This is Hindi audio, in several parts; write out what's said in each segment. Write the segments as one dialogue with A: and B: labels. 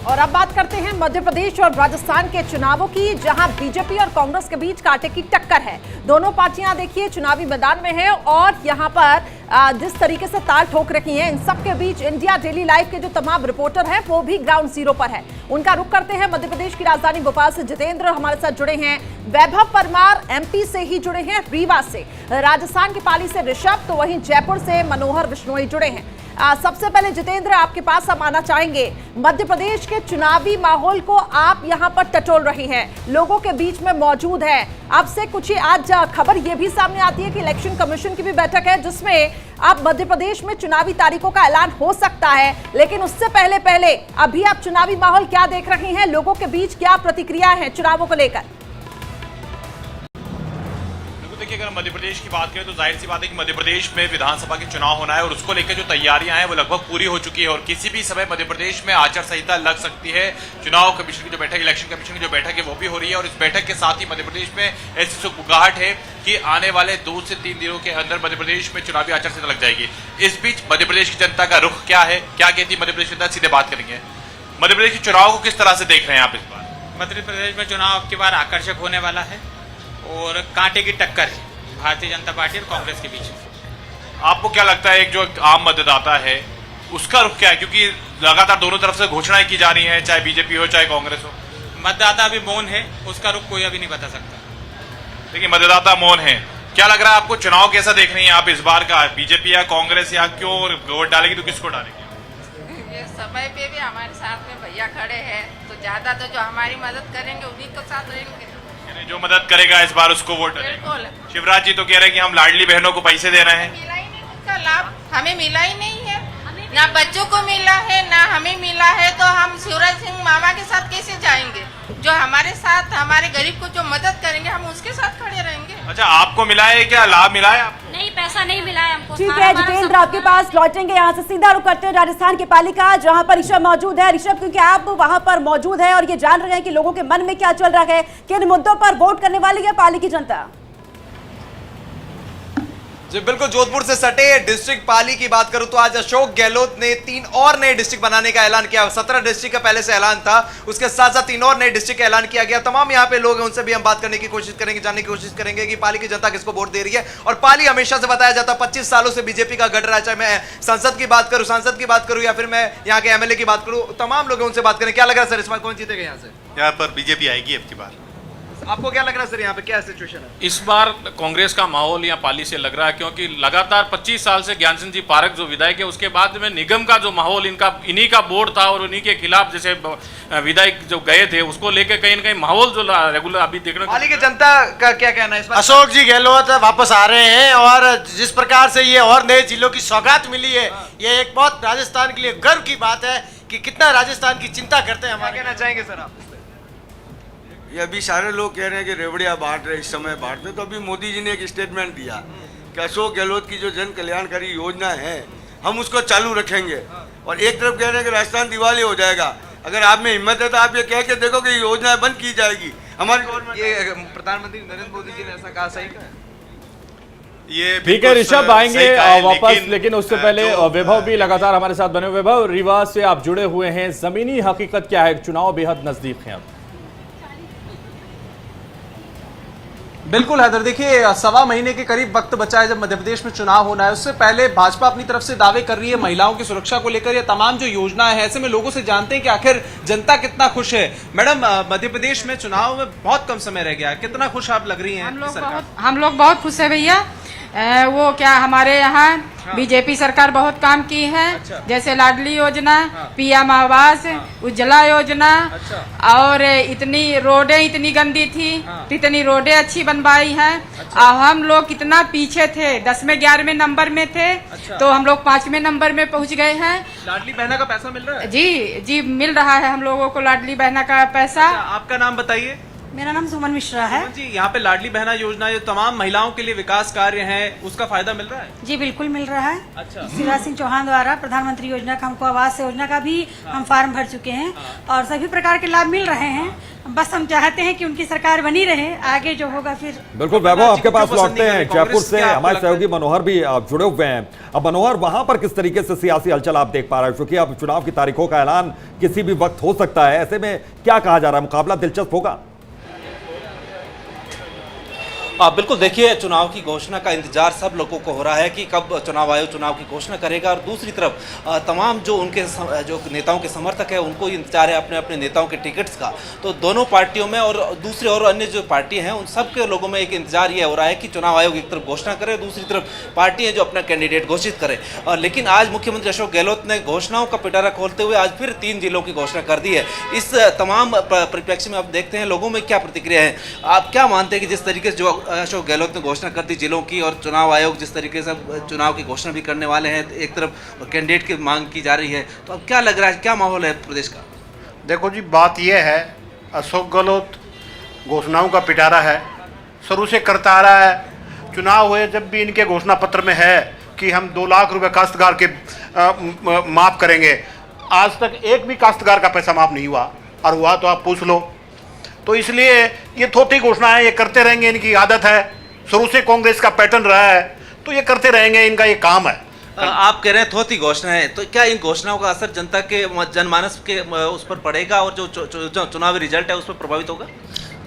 A: और अब बात करते हैं मध्य प्रदेश और राजस्थान के चुनावों की, जहां बीजेपी और कांग्रेस के बीच कांटे की टक्कर है। दोनों पार्टियां देखिए चुनावी मैदान में हैं और यहां पर जिस तरीके से ताल ठोक रही हैं, इन सब के बीच इंडिया डेली लाइव के जो तमाम रिपोर्टर हैं वो भी ग्राउंड जीरो पर है। उनका रुख करते हैं मध्य प्रदेश की राजधानी भोपाल से जितेंद्र हमारे साथ जुड़े हैं, वैभव परमार एमपी से ही जुड़े हैं, रीवा से, राजस्थान के पाली से ऋषभ, तो वहीं जयपुर से मनोहर विश्नोई जुड़े हैं। सबसे पहले जितेंद्र आपके पास हम आना चाहेंगे, मध्य प्रदेश के चुनावी माहौल को आप यहां पर टटोल रही हैं, लोगों के बीच में मौजूद है। अब से कुछ ही आज खबर यह भी सामने आती है कि इलेक्शन कमीशन की भी बैठक है जिसमें अब मध्य प्रदेश में चुनावी तारीखों का ऐलान हो सकता है, लेकिन उससे पहले अभी आप चुनावी माहौल क्या देख रही हैं, लोगों के बीच क्या प्रतिक्रिया है चुनावों को लेकर?
B: देखिए, अगर मध्य प्रदेश की बात करें तो जाहिर सी बात है कि मध्य प्रदेश में विधानसभा के चुनाव होना है और उसको लेकर जो तैयारियां हैं वो लगभग पूरी हो चुकी है और किसी भी समय मध्य प्रदेश में आचार संहिता लग सकती है। चुनाव कमीशन की जो बैठक, इलेक्शन कमीशन की जो बैठक है वो भी हो रही है और इस बैठक के साथ ही मध्य प्रदेश में ऐसी सुगबुगाहट है कि आने वाले 2 से 3 दिनों के अंदर मध्य प्रदेश में चुनावी आचार संहिता लग जाएगी। इस बीच मध्य प्रदेश की जनता का रुख क्या है, क्या कहती है मध्य प्रदेश की जनता, सीधे बात करेंगे। मध्य प्रदेश के चुनाव को किस तरह से देख रहे हैं आप इस बार?
C: मध्य प्रदेश में चुनाव अब की बार आकर्षक होने वाला है और कांटे की टक्कर है भारतीय जनता पार्टी और कांग्रेस के बीच।
B: आपको क्या लगता है एक जो आम मतदाता है उसका रुख क्या है, क्योंकि लगातार दोनों तरफ से घोषणाएं की जा रही हैं, चाहे बीजेपी हो चाहे कांग्रेस हो?
C: मतदाता अभी मौन है, उसका रुख कोई अभी नहीं बता सकता।
B: देखिए, मतदाता मौन है, क्या लग रहा है आपको चुनाव कैसा देख रही हैं आप इस बार का, बीजेपी या कांग्रेस, या क्यों वोट डालेगी तो किसको डालेगी?
D: ये समय पे भी हमारे साथ में भैया खड़े हैं, तो ज्यादा तो जो हमारी मदद करेंगे उन्हीं को साथ रहेंगे।
B: जो मदद करेगा इस बार उसको वोट डालेंगे। शिवराज जी तो कह रहे हैं कि हम लाडली बहनों को पैसे दे रहे हैं।
D: मिला ही नहीं, उसका लाभ हमें मिला ही नहीं है, ना बच्चों को मिला है ना हमें मिला है, तो हम शिवराज सिंह मामा के साथ कैसे जाएंगे? जो हमारे साथ हमारे गरीब को जो मदद करेंगे हम उसके साथ खड़े रहेंगे।
B: अच्छा, आपको मिला है क्या, लाभ मिला है आपको?
E: नहीं, पैसा नहीं मिला है हमको।
A: ठीक है जितेंद्र, आपके पास लौटेंगे, यहाँ से सीधा रुख करते हैं राजस्थान के पाली का, जहाँ पर ऋषभ मौजूद है। ऋषभ, क्योंकि आप वहाँ पर मौजूद है और ये जान रहे हैं कि लोगों के मन में क्या चल रहा है, किन मुद्दों पर वोट करने वाली है पाली की जनता?
F: जी बिल्कुल, जोधपुर से सटे डिस्ट्रिक्ट पाली की बात करूं तो आज अशोक गहलोत ने 3 और नए डिस्ट्रिक्ट बनाने का ऐलान किया। 17 डिस्ट्रिक्ट का पहले से ऐलान था, उसके साथ साथ 3 और नए डिस्ट्रिक्ट का ऐलान किया गया। तमाम यहाँ पे लोग हैं, उनसे भी हम बात करने की कोशिश करेंगे, जानने की कोशिश करेंगे कि पाली की जनता किसको वोट दे रही है। और पाली हमेशा से बताया जाता 25 सालों से बीजेपी का गढ़ रहा है, चाहे मैं सांसद की बात करूं या फिर मैं यहाँ के एमएलए की बात करूं, तमाम लोग उनसे बात करें। क्या लग रहा है सर, इस बार कौन जीतेगा यहाँ से?
G: यहाँ पर बीजेपी आएगी अब की बार।
F: आपको क्या लग रहा है सर, यहाँ पे क्या सिचुएशन है?
H: इस बार कांग्रेस का माहौल यहाँ पाली से लग रहा है, क्योंकि लगातार 25 साल से ज्ञान सिंह जी पारक जो विधायक है, उसके बाद में निगम का जो माहौल इन्हीं का बोर्ड था और उन्हीं के खिलाफ जैसे विधायक जो गए थे उसको लेकर कहीं ना कहीं माहौल जो रेगुलर अभी देखने को।
F: पाली की जनता का क्या कहना है इस बार?
G: अशोक जी गहलोत वापस आ रहे हैं और जिस प्रकार से ये और नए जिलों की सौगात मिली है, ये एक बहुत राजस्थान के लिए गर्व की बात है कि कितना राजस्थान की चिंता करते हैं हमारे।
F: क्या कहना चाहेंगे सर आप?
I: ये अभी सारे लोग कह रहे हैं कि रेवड़िया बांट रहे, इस समय बांटते, तो अभी मोदी जी ने एक स्टेटमेंट दिया कि अशोक गहलोत की जो जन कल्याणकारी योजना है हम उसको चालू रखेंगे, और एक तरफ कह रहे हैं कि राजस्थान दिवाली हो जाएगा। अगर आप में हिम्मत है तो आप ये कह के देखो कि योजना बंद की जाएगी हमारी गवर्नमेंट।
F: ये प्रधानमंत्री नरेंद्र मोदी जी ने ऐसा कहा, सही कहा?
G: ये
J: ठीक है ऋषभ, आएंगे वापस, लेकिन उससे पहले वैभव भी लगातार हमारे साथ बने। वैभव, रीवा से आप जुड़े हुए हैं, जमीनी हकीकत क्या है, चुनाव बेहद नजदीक है अब?
K: बिल्कुल हैदर, देखिए 1.25 महीने के करीब वक्त बचा है जब मध्य प्रदेश में चुनाव होना है। उससे पहले भाजपा अपनी तरफ से दावे कर रही है महिलाओं की सुरक्षा को लेकर, ये तमाम जो योजना है, ऐसे में लोगों से जानते हैं कि आखिर जनता कितना खुश है। मैडम, मध्य प्रदेश में चुनाव में बहुत कम समय रह गया है, कितना खुश आप लग रही हैं?
D: हम लोग बहुत खुश है भैया। वो क्या हमारे यहाँ बीजेपी सरकार बहुत काम की है।
K: अच्छा।
D: जैसे लाडली योजना, पीएम आवास, उज्ज्वला योजना, और इतनी रोडें इतनी गंदी थी, इतनी रोडें अच्छी बनवाई हैं।
K: अच्छा।
D: हम लोग कितना पीछे थे, 10वें 11वें नंबर में थे।
K: अच्छा।
D: तो हम लोग 5वें नंबर में पहुंच गए हैं।
K: लाडली बहना का पैसा मिल रहा है?
D: जी जी, मिल रहा है हम लोगों को लाडली बहना का पैसा।
K: अच्छा, आपका नाम बताइए।
E: मेरा नाम सुमन मिश्रा है।
K: जी, यहाँ पे लाडली बहना योजना जो तमाम महिलाओं के लिए विकास कार्य हैं, उसका फायदा मिल रहा है?
E: जी बिल्कुल मिल रहा है।
K: अच्छा।
E: शिवराज सिंह चौहान द्वारा प्रधानमंत्री योजना का हमको आवास योजना का भी हम फॉर्म भर चुके हैं और सभी प्रकार के लाभ मिल रहे हैं। बस हम चाहते हैं कि उनकी सरकार बनी रहे, आगे जो होगा फिर।
J: बिल्कुल वैभव, आपके पास लौटते हैं। जयपुर से हमारे सहयोगी मनोहर भी जुड़े हुए हैं। अब मनोहर, वहां पर किस तरीके से सियासी हलचल आप देख पा रहे हैं, क्योंकि अब चुनाव की तारीखों का ऐलान किसी भी वक्त हो सकता है, ऐसे में क्या कहा जा रहा है, मुकाबला दिलचस्प होगा?
L: बिल्कुल, देखिए चुनाव की घोषणा का इंतजार सब लोगों को हो रहा है कि कब चुनाव आयोग चुनाव की घोषणा करेगा, और दूसरी तरफ तमाम जो उनके जो नेताओं के समर्थक हैं उनको इंतजार है अपने अपने नेताओं के टिकट्स का। तो दोनों पार्टियों में और दूसरे और अन्य जो पार्टी हैं उन सब के लोगों में एक इंतजार ये हो रहा है कि चुनाव आयोग एक तरफ घोषणा करे, दूसरी तरफ पार्टियाँ जो अपना कैंडिडेट घोषित करे। लेकिन आज मुख्यमंत्री अशोक गहलोत ने घोषणाओं का पिटारा खोलते हुए आज फिर 3 जिलों की घोषणा कर दी है। इस तमाम परिप्रेक्ष्य में अब देखते हैं लोगों में क्या प्रतिक्रिया है। आप क्या मानते हैं कि जिस तरीके से जो अशोक गहलोत ने घोषणा कर दी जिलों की, और चुनाव आयोग जिस तरीके से चुनाव की घोषणा भी करने वाले हैं, एक तरफ कैंडिडेट की मांग की जा रही है, तो अब क्या लग रहा है, क्या माहौल है प्रदेश का?
M: देखो जी, बात यह है, अशोक गहलोत घोषणाओं का पिटारा है, शुरू से करता आ रहा है। चुनाव हुए जब भी इनके घोषणा पत्र में है कि हम 2 लाख रुपए काश्तकार के माफ़ करेंगे, आज तक एक भी काश्तकार का पैसा माफ़ नहीं हुआ, और हुआ तो आप पूछ लो। तो इसलिए ये थोटी घोषणा है, ये करते रहेंगे, इनकी आदत है, शुरू से कांग्रेस का पैटर्न रहा है, तो ये करते रहेंगे, इनका ये काम है।
L: आप कह रहे हैं थोती घोषणा है, तो क्या इन घोषणाओं का असर जनता के जनमानस के उस पर पड़ेगा और जो चुनावी रिजल्ट है उस पर प्रभावित होगा?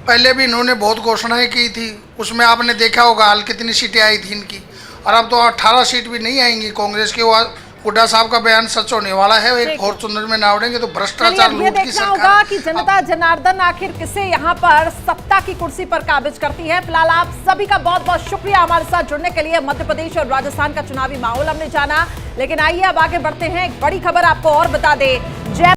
N: पहले भी इन्होंने बहुत घोषणाएं की थी, उसमें आपने देखा होगा हाल कितनी सीटें आई थी इनकी, और अब तो 18 सीट भी नहीं आएंगी कांग्रेस के। हुड्डा साहब का बयान सच होने वाला है, एक फॉर्चूनर में ना उड़ेंगे तो भ्रष्टाचार लूट की
A: देखना होगा कि जनता जनार्दन आखिर किसे यहाँ पर सत्ता की कुर्सी पर काबिज करती है। फिलहाल आप सभी का बहुत बहुत शुक्रिया हमारे साथ जुड़ने के लिए। मध्य प्रदेश और राजस्थान का चुनावी माहौल हमने जाना, लेकिन आइए अब आगे बढ़ते हैं। एक बड़ी खबर आपको और बता दें